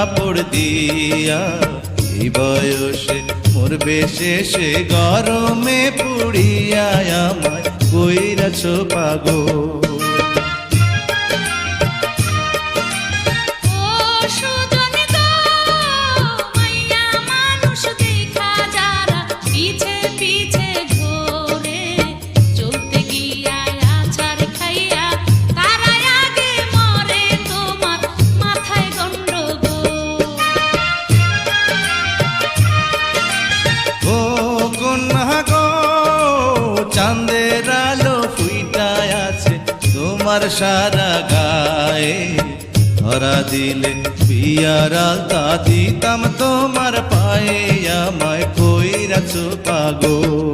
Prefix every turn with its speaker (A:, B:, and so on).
A: কাপড় দিয়া এই বয়সে মরবে শেষে গরমে পুড়িয়া আমায় কইরাছো পাগল। চাঁদের আলো ফুইটায় আছে তোমার সারা গায়ে, ধরা দিলে বিয়ার আলতা দিতাম তোমার পায়ে, আমায় কইরাছো পাগল।